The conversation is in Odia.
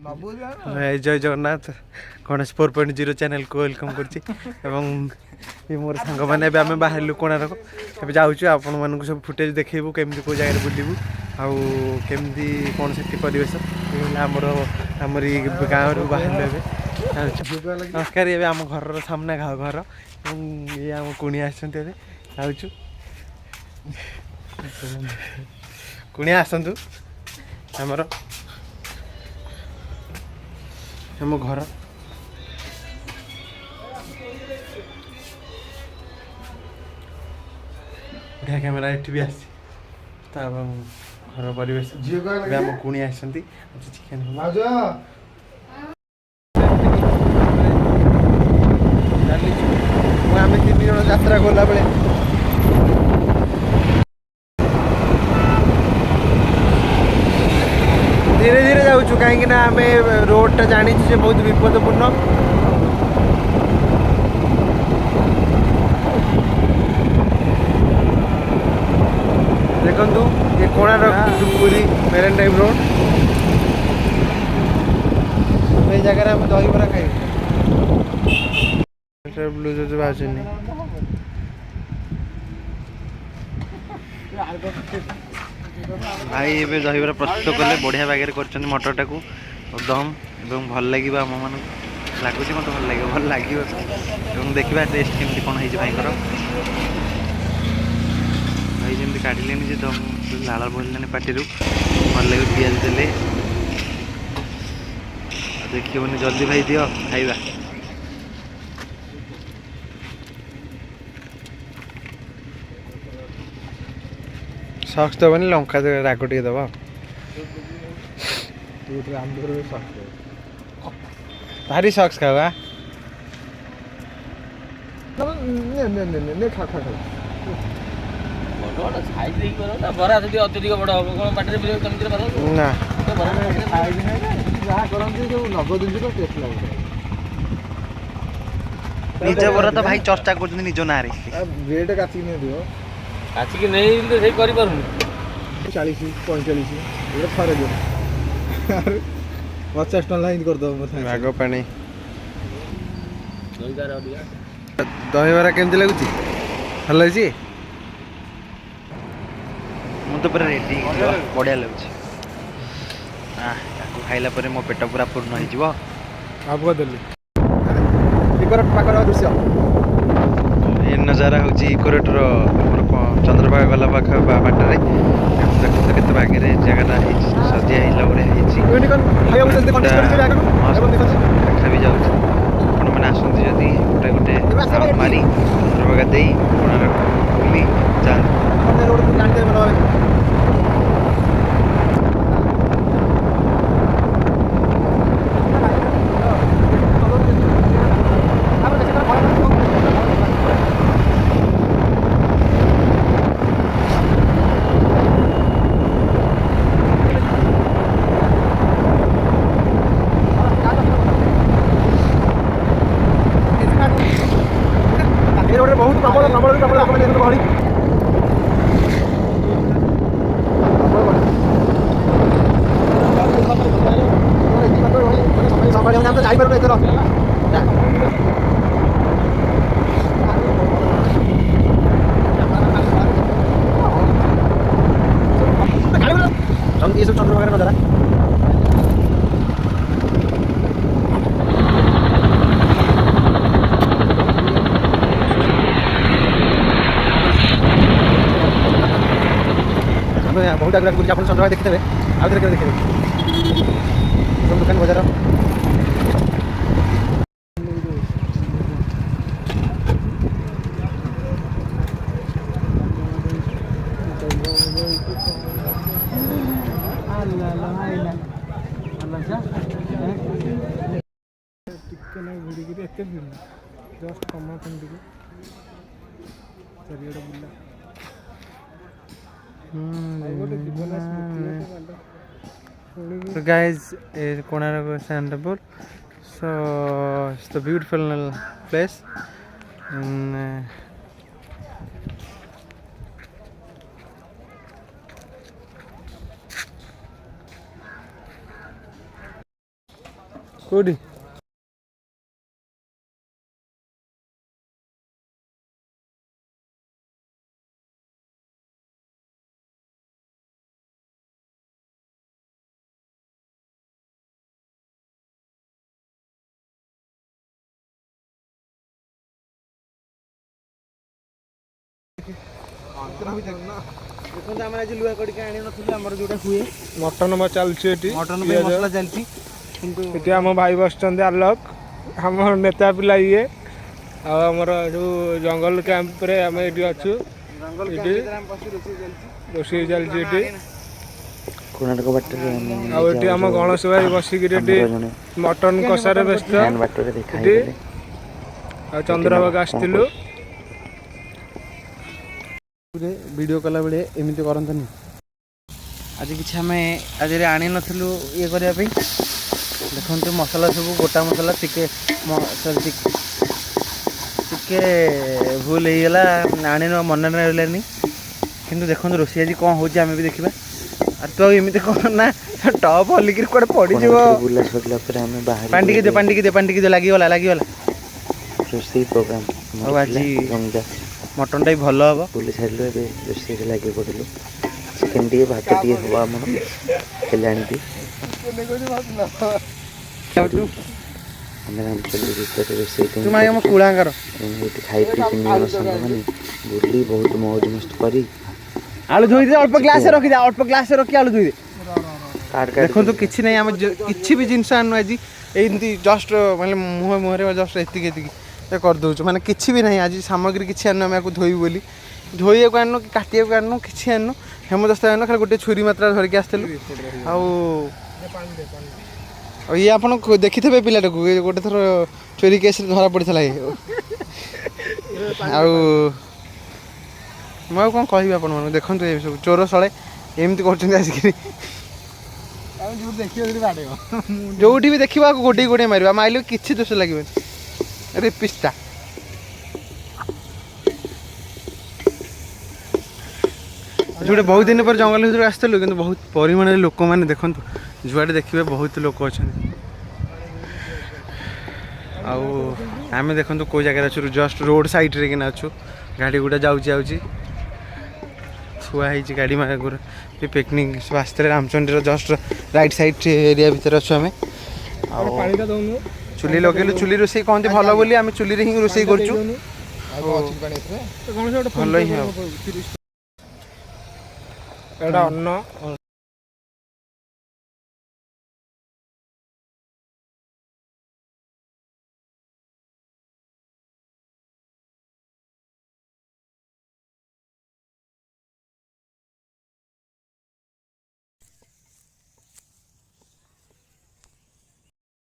जय जगन्नाथ गणेश 4.0 चैनल को वेलकम करछि एवं ये मोर सांग माने आम बाहर कोणार्क ए जाऊँ आपण मानक सब फुटेज देखू केमती को जगह बुलू आउ केमती कौन से परिवेश आमर आमरी गाँव रू बाहर नमस्कार ये आम घर सामने घर ये आम कुणी आसु कुणी आसतु आमर आम घर बढ़िया कैमेरा ये भी आसी घर परिवेश आम कुणी आसती चिकेन आम 3 जन यात्रा गला बेले धीरे धीरे जाऊँ कहीं आम रोडटा जानी बहुत विपदपूर्ण देखु ये कोणार्क पुरी मेरेन ड्राइव रोड ये जगह आम दहीबरा खाई ब्लूटूथ बाजुनी भाई ये दहीबरा प्रस्तुत कले बढ़िया बागे कर मटरटा को दम एवं भल लगे आम मान लगुच मत भल लगे देखा टेस्ट केमती कौन है भाई भाई जमी काटिले दम लाल बोलानी पार्टी भल लगे पिज देले देखिए जल्दी भाई दियो खाइबा सक्स दबनी लंका राग टे दब भारी सक्स खावा बरा अत्यधिक बड़ हम पाटे ना निज बरा तो भाई चर्चा कर निज ना रेट काटिक नहीं दियो काचिक नहीं से कर 40 45 थरे दियो 50 टन लाइन कर दो आग पानी दहीबरा केमती लगुच भल लगे मुझे तो पूरा रेडी बढ़िया लगुच खाइला पर मो पेट पूरा पूर्ण हो दृश्य ये नजारा हूँ इकोरेटर चंद्रभागा गला पाख बाटर देखो तो केते बागे जगह सजिया देखा भी जाऊँ आपण मैंने आसती जदि गोटे गोटे मारी चंद्रभागा दे कोणार्क बुली जाते बहुत प्रबल गहरी ये सब चंद्रभागा नजारा बहुत आगे आप चंद्रभागा देखते हैं आगे देखते सब दुकान बजार जस्ट कमा चारिड़े बुला So guys, Konark Sand Temple. So it's the beautiful place. And, କୋଉଠି ଦେଖନ୍ତୁ ଆମେ ଆଜି ଲୁହା କରିକି ଆଣି ନଥିଲୁ ଆମର ଯୋଉଟା ହୁଏ ମଟନ ଚାଲିଛି ଏଠି ମଟନ ପାଇଁ ମସଲା ଚାଲିଛି କିନ୍ତୁ ଏଠି ଆମ ଭାଇ ବସିଛନ୍ତି ଆଲୋକ ଆମ ନେତା ପିଲା ଇଏ ଆଉ ଆମର ଯୋଉ ଜଙ୍ଗଲ କ୍ୟାମ୍ପରେ ଆମେ ଏଠି ଅଛୁ ଏଠି ରୋଷେଇ ଚାଲିଛି ଏଠି କୋଣାର୍କ ବାଟରେ ଆଉ ଏଠି ଆମ ଗଣେଶ ଭାଇ ବସିକିରି ଏଠି ମଟନ କଷାରେ ବ୍ୟସ୍ତ ବାଟରେ ଦେଖା ଏଠି ଆଉ ଚନ୍ଦ୍ରଭାଗା ଆସିଥିଲୁ ଭିଡ଼ିଓ କଲା ବେଳେ ଏମିତି କରନ୍ତନି ଆଜି କିଛି ଆମେ ଆଜିରେ ଆଣି ନଥିଲୁ ଇଏ କରିବା ପାଇଁ ଦେଖନ୍ତୁ ମସଲା ସବୁ ଗୋଟା ମସଲା ଟିକେ ଟିକେ ଭୁଲ ହେଇଗଲା ଆଣିନ ମନେ ରହିଲାନି କିନ୍ତୁ ଦେଖନ୍ତୁ ରୋଷେଇ ଆଜି କ'ଣ ହେଉଛି ଆମେ ବି ଦେଖିବା ଆଉ ତୁ ଆଉ ଏମିତି କ'ଣ ନା ଟପ୍ ହଲିକିରି କୁଆଡ଼େ ପଡ଼ିଯିବ ବୁଲା ସରିଲା ପରେ ଆମେ ବାହାରି ପାଣି ଟିକେ ଦେ ଲାଗିଗଲା ରୋଷେଇ ପ୍ରୋଗ୍ରାମ ଆଉ ଆଜି ମଟନଟା ବି ଭଲ ହେବ ବୁଲି ସାରିଲୁ ଏବେ ରୋଷେଇରେ ଲାଗି ପଡ଼ିଲୁ ଚିକେନ ଟିକେ ଭାତ ଟିକେ ହେବ ଆମର ହେଲେ ଆଣିବି ଆମେ ରାମଚଣ୍ଡୀ ଭିତରେ ରୋଷେଇ ତୁ ମାଇ ଆମ କୁଳାଙ୍କର ଏଠି ଖାଇ ପିଇ 3 ଜଣ ସାଙ୍ଗମାନେ ବୁଲି ବହୁତ ମଉଜ ମସ୍ତ କରି ଆଳୁ ଧୋଇଦେ ଅଳ୍ପ ଗ୍ଲାସରେ ରଖିଦେ ଅଳ୍ପ ଗ୍ଲାସରେ ରଖି ଆଳୁ ଧୋଇଦେ ଦେଖନ୍ତୁ କିଛି ନାହିଁ ଆମେ କିଛି ବି ଜିନିଷ ଆଣୁ ଆଜି ଏମିତି ଜଷ୍ଟ ମାନେ ମୁହଁରେ ଜଷ୍ଟ ଏତିକି କରିଦେଉଛୁ ମାନେ କିଛି ବି ନାହିଁ ଆଜି ସାମଗ୍ରୀ କିଛି ଆଣୁ ଆମେ ଆକୁ ଧୋଇବୁ ବୋଲି ଧୋଇବାକୁ ଆଣୁ କି କାଟିବାକୁ ଆଣୁ କିଛି ଆଣୁ ହେମଦସ୍ତା ଆଣୁ ଖାଲି ଗୋଟେ ଛୁରୀ ମାତ୍ରା ଧରିକି ଆସିଥିଲୁ ଆଉ ଇଏ ଆପଣ ଦେଖିଥିବେ ପିଲାଟାକୁ ଗୋଟେ ଥର ଚୋରି କେସ୍ରେ ଧରା ପଡ଼ିଥିଲା ଆଉ ମୁଁ ଆଉ କ'ଣ କହିବି ଆପଣମାନଙ୍କୁ ଦେଖନ୍ତୁ ଏ ସବୁ ଚୋର ଶଳେ ଏମିତି କରୁଛନ୍ତି ଆସିକିରି ଯୋଉଠି ବି ଦେଖିବା ଗୋଟେଇ ମାରିବା ମାରିଲେ କିଛି ଦୋଷ ଲାଗିବନି ରେପିସ୍ଟା ଯୋଉଟା ବହୁତ ଦିନ ପରେ ଜଙ୍ଗଲ ଭିତରୁ ଆସିଥିଲୁ କିନ୍ତୁ ବହୁତ ପରିମାଣରେ ଲୋକମାନେ ଦେଖନ୍ତୁ ଯୁଆଡ଼େ ଦେଖିବେ ବହୁତ ଲୋକ ଅଛନ୍ତି ଆଉ ଆମେ ଦେଖନ୍ତୁ କେଉଁ ଜାଗାରେ ଅଛୁ ଜଷ୍ଟ ରୋଡ଼ ସାଇଡ଼୍ରେ କିନା ଅଛୁ ଗାଡ଼ି ଗୁଡ଼ା ଯାଉଛି ଥୁଆ ହେଇଛି ଗାଡ଼ି ମାନଙ୍କର ପିକନିକ୍ ସବୁ ଆସିଥିଲେ ରାମଚଣ୍ଡୀର ଜଷ୍ଟ ରାଇଟ୍ ସାଇଡ୍ ଏରିଆ ଭିତରେ ଅଛୁ ଆମେ ଆଉ ଚୁଲି ଲଗେଇଲୁ ଚୁଲି ରୋଷେଇ କହନ୍ତି ଭଲ ବୋଲି ଆମେ ଚୁଲିରେ ହିଁ ରୋଷେଇ କରୁଛୁ ଭଲ ହିଁ ହେବ ଏଇଟା ଅନ୍ନ